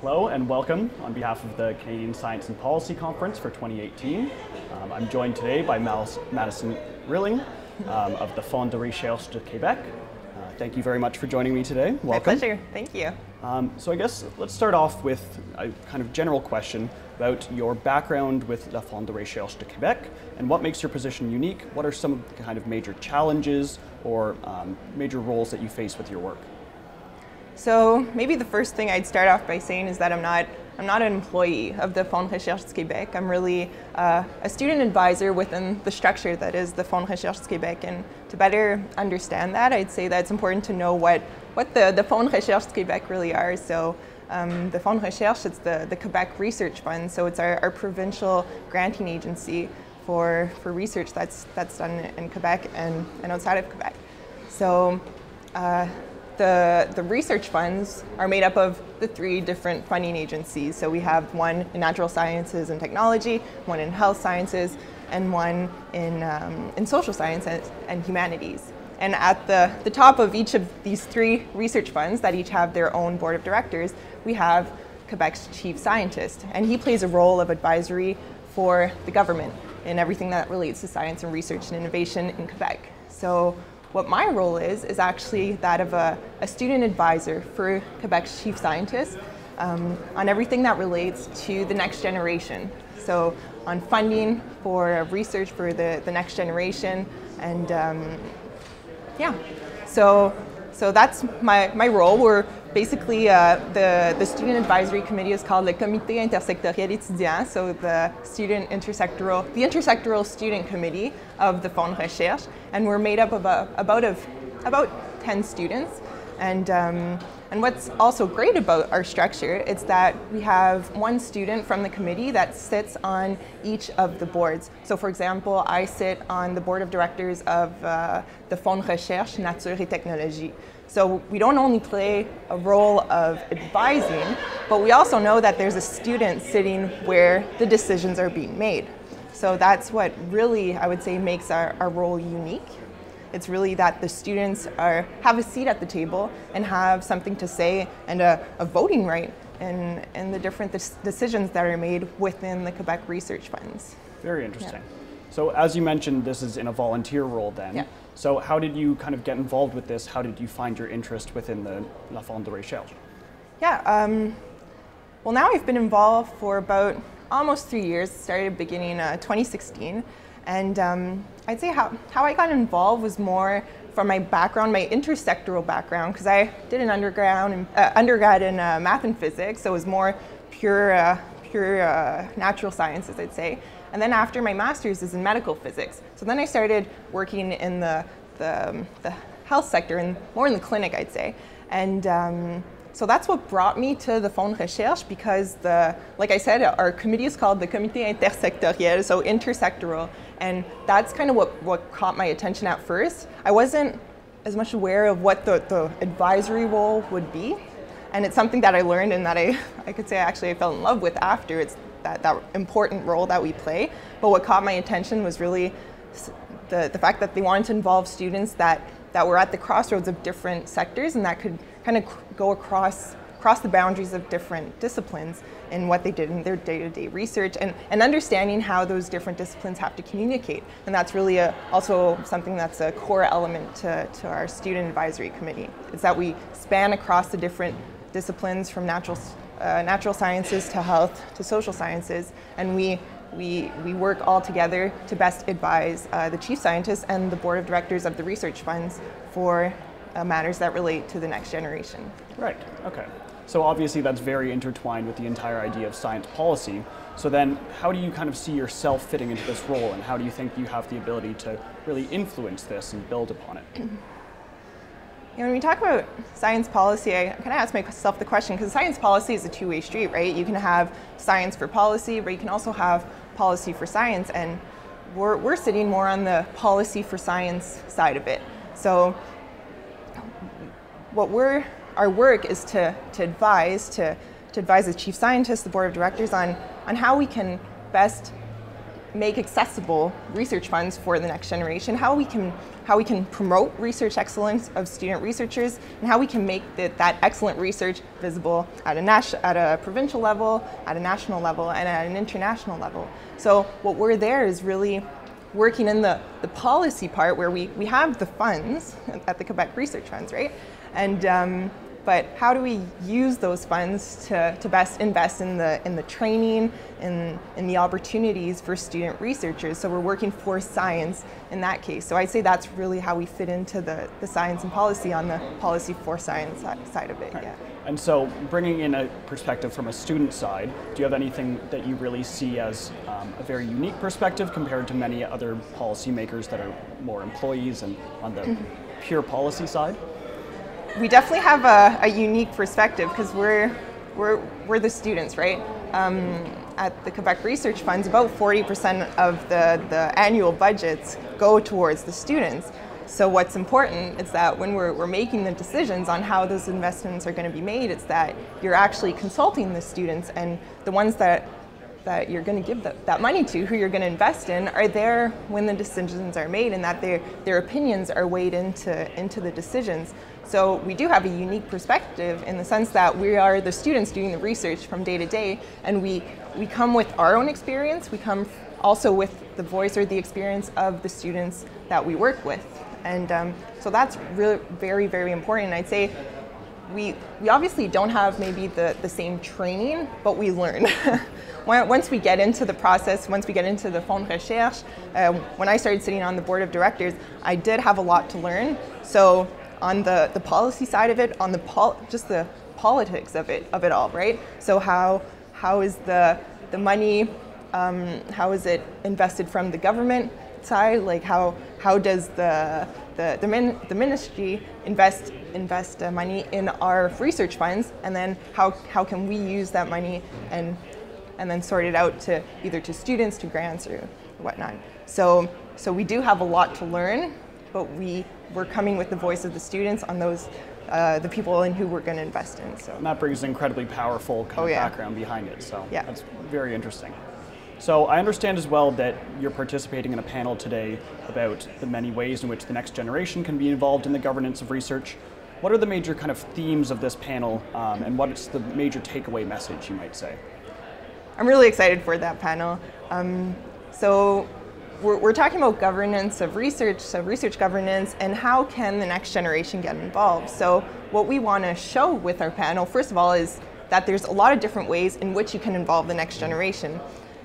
Hello and welcome on behalf of the Canadian Science and Policy Conference for 2018. I'm joined today by Madison Rilling of the Fonds de Recherche de Québec. Thank you very much for joining me today. Welcome. My pleasure. Thank you. So I guess let's start off with a kind of general question about your background with the Fonds de Recherche de Québec and what makes your position unique. What are some of the kind of major challenges or major roles that you face with your work? So maybe the first thing I'd start off by saying is that I'm not an employee of the Fonds de Recherche de Québec. I'm really a student advisor within the structure that is the Fonds de Recherche de Québec. And to better understand that, I'd say that it's important to know what the Fonds de Recherche de Québec really are. So the Fonds de Recherche, it's the Quebec Research Fund. So it's our provincial granting agency for research that's done in Quebec and outside of Quebec. So the research funds are made up of the three different funding agencies. So we have one in natural sciences and technology, one in health sciences, and one in social science and humanities. And at the top of each of these three research funds that each have their own board of directors, we have Quebec's chief scientist. And he plays a role of advisory for the government in everything that relates to science and research and innovation in Quebec. So what my role is actually that of a student advisor for Quebec's chief scientist on everything that relates to the next generation. So on funding for research for the next generation, and yeah, so that's my role. We're basically the student advisory committee is called le Comité intersectoriel étudiant, so the intersectoral student committee of the Fonds de Recherche, and we're made up of about 10 students. And what's also great about our structure is that we have one student from the committee that sits on each of the boards. So for example, I sit on the board of directors of the Fonds de Recherche Nature et Technologie. So we don't only play a role of advising, but we also know that there's a student sitting where the decisions are being made. So that's what really, I would say, makes our role unique. It's really that the students have a seat at the table and have something to say and a voting right in the different decisions that are made within the Quebec Research Funds. Very interesting. Yeah. So as you mentioned, this is in a volunteer role then. Yeah. So how did you kind of get involved with this? How did you find your interest within the La Fonds de Recherche? Yeah, well now I've been involved for about almost 3 years, started beginning 2016. And I'd say how I got involved was more from my background, my intersectoral background, because I did an undergrad in math and physics, so it was more pure natural sciences, I'd say. And then after my master's is in medical physics. So then I started working in the health sector and more in the clinic, I'd say. And so that's what brought me to the Fonds de Recherche, because like I said, our committee is called the Comité intersectoriel, so intersectoral. And that's kind of what caught my attention at first. I wasn't as much aware of what the advisory role would be. And it's something that I learned and that I could say actually I fell in love with after. It's that important role that we play. But what caught my attention was really the fact that they wanted to involve students that were at the crossroads of different sectors and that could kind of go across the boundaries of different disciplines in what they did in their day-to-day research and understanding how those different disciplines have to communicate. And that's really also something that's a core element to our student advisory committee. It's that we span across the different disciplines from natural sciences to health to social sciences, and we work all together to best advise the chief scientists and the board of directors of the research funds for matters that relate to the next generation. Right, okay. So obviously that's very intertwined with the entire idea of science policy. So then how do you kind of see yourself fitting into this role, and how do you think you have the ability to really influence this and build upon it? When we talk about science policy, I kind of ask myself the question, because science policy is a two-way street, right? You can have science for policy, but you can also have policy for science, and we're sitting more on the policy for science side of it. So our work is to advise the chief scientist, the board of directors on how we can best make accessible research funds for the next generation, how we can how we can promote research excellence of student researchers, and how we can make that excellent research visible at a provincial level, at a national level, and at an international level. So what we're there is really working in the policy part, where we have the funds at the Quebec Research Funds, right? And but how do we use those funds to best invest in the training, in the opportunities for student researchers? So we're working for science in that case. So I'd say that's really how we fit into the science and policy on the policy for science side of it. Right. Yeah. And so bringing in a perspective from a student side, do you have anything that you really see as a very unique perspective compared to many other policymakers that are more employees and on the pure policy side? We definitely have a unique perspective because we're the students, right? At the Quebec Research Funds, about 40% of the annual budgets go towards the students. So what's important is that when we're making the decisions on how those investments are going to be made, it's that you're actually consulting the students, and the ones that you're going to give that money to, who you're going to invest in, are there when the decisions are made, and that their opinions are weighed into the decisions. So we do have a unique perspective in the sense that we are the students doing the research from day to day, and we come with our own experience. We come also with the voice or the experience of the students that we work with. And so that's really very, very important. And I'd say we obviously don't have maybe the same training, but we learn. Once we get into the process, once we get into the Fonds de Recherche, when I started sitting on the board of directors, I did have a lot to learn. So on the policy side of it, on just the politics of it all, right? So how is the money, how is it invested from the government side? Like how does the ministry invest money in our research funds, and then how can we use that money and then sort it out to either to students, to grants, or whatnot. So we do have a lot to learn, but we're coming with the voice of the students on those the people in who we're going to invest in. So and that brings an incredibly powerful kind of background behind it. So yeah, that's very interesting. So I understand as well that you're participating in a panel today about the many ways in which the next generation can be involved in the governance of research. What are the major kind of themes of this panel, and what is the major takeaway message, you might say? I'm really excited for that panel. So we're talking about governance of research, so research governance, and how can the next generation get involved. So what we want to show with our panel, first of all, is that there's a lot of different ways in which you can involve the next generation.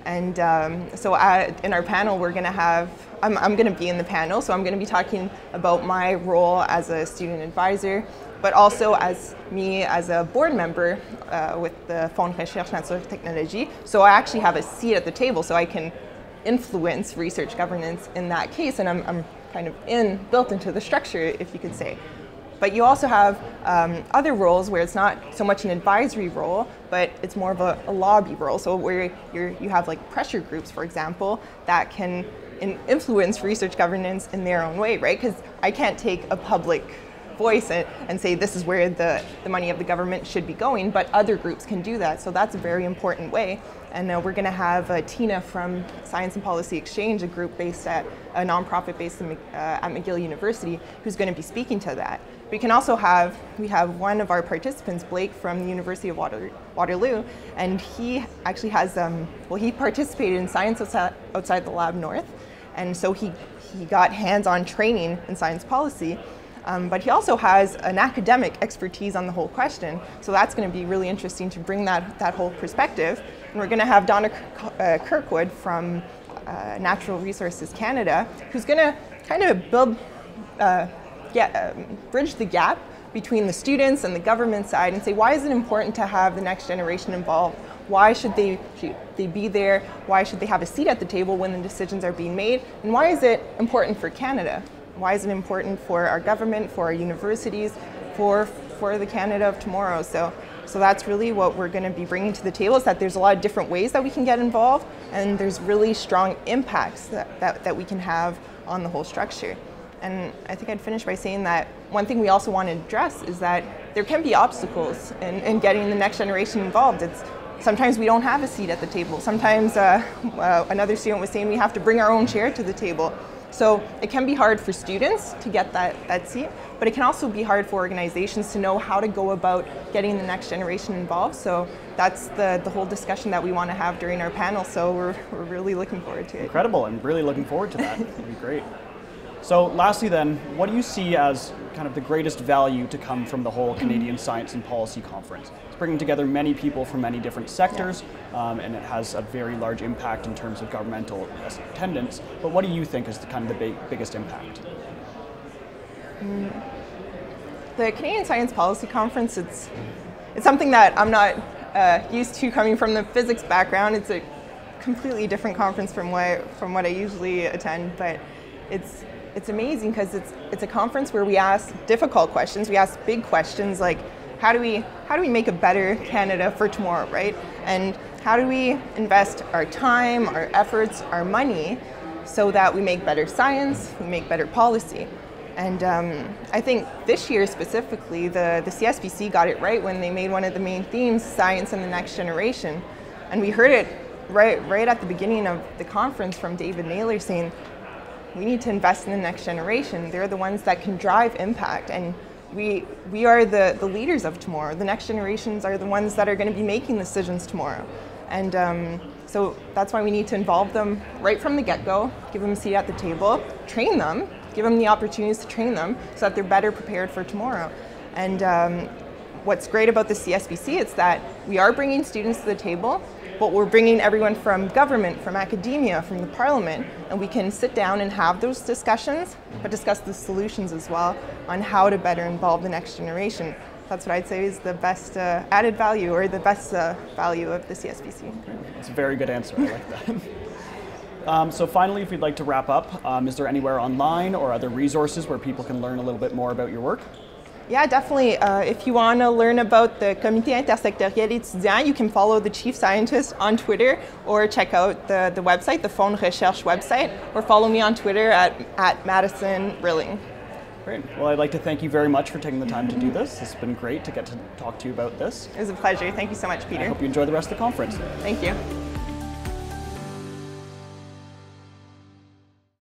And so in our panel, we're going to have, I'm going to be in the panel, so I'm going to be talking about my role as a student advisor, but also as me as a board member with the Fonds de Recherche Nature Technologie. So I actually have a seat at the table, so I can influence research governance in that case, and I'm kind of built into the structure, if you could say. But you also have other roles where it's not so much an advisory role, but it's more of a lobby role. So where you have like pressure groups, for example, that can influence research governance in their own way, right? Because I can't take a public voice and say this is where the money of the government should be going, but other groups can do that. So that's a very important way. And we're going to have Tina from Science and Policy Exchange, a group based at a nonprofit based at McGill University, who's going to be speaking to that. We can also have one of our participants, Blake, from the University of Waterloo, and he actually has he participated in Science Outside the Lab North, and so he got hands-on training in science policy. But he also has an academic expertise on the whole question, so that's going to be really interesting to bring that whole perspective. And we're going to have Donna Kirkwood from Natural Resources Canada, who's going to kind of build, bridge the gap between the students and the government side, and say, why is it important to have the next generation involved? Why should they be there? Why should they have a seat at the table when the decisions are being made? And why is it important for Canada? Why is it important for our government, for our universities, for the Canada of tomorrow? So that's really what we're going to be bringing to the table, is that there's a lot of different ways that we can get involved, and there's really strong impacts that we can have on the whole structure. And I think I'd finish by saying that one thing we also want to address is that there can be obstacles in getting the next generation involved. Sometimes we don't have a seat at the table. Sometimes another student was saying we have to bring our own chair to the table. So it can be hard for students to get that seat, but it can also be hard for organizations to know how to go about getting the next generation involved. So that's the whole discussion that we want to have during our panel. So we're really looking forward to it. Incredible, and really looking forward to that. It'll be great. So lastly then, what do you see as kind of the greatest value to come from the whole Canadian Science and Policy Conference? It's bringing together many people from many different sectors, and it has a very large impact in terms of governmental attendance. But what do you think is the kind of the biggest impact? The Canadian Science Policy Conference, it's something that I'm not used to coming from the physics background. It's a completely different conference from what I usually attend, but it's amazing because it's a conference where we ask difficult questions. We ask big questions like how do we make a better Canada for tomorrow, right? And how do we invest our time, our efforts, our money so that we make better science, we make better policy. And I think this year specifically, the CSPC got it right when they made one of the main themes, science and the next generation. And we heard it right at the beginning of the conference from David Naylor saying, we need to invest in the next generation. They're the ones that can drive impact, and we are the leaders of tomorrow. The next generations are the ones that are going to be making decisions tomorrow. And so that's why we need to involve them right from the get-go, give them a seat at the table, train them, give them the opportunities to train them so that they're better prepared for tomorrow. And what's great about the CSPC is that we are bringing students to the table, but we're bringing everyone from government, from academia, from the parliament, and we can sit down and have those discussions, but discuss the solutions as well on how to better involve the next generation. That's what I'd say is the best added value, or the best value of the CSPC. That's a very good answer, I like that. So finally, if you'd like to wrap up, is there anywhere online or other resources where people can learn a little bit more about your work? Yeah, definitely. If you want to learn about the Comité intersectoriel étudiant, you can follow the chief scientist on Twitter or check out the website, the Fonds Recherche website, or follow me on Twitter at Madison Rilling. Great. Well, I'd like to thank you very much for taking the time to do this. It's been great to get to talk to you about this. It was a pleasure. Thank you so much, Peter. I hope you enjoy the rest of the conference. Thank you.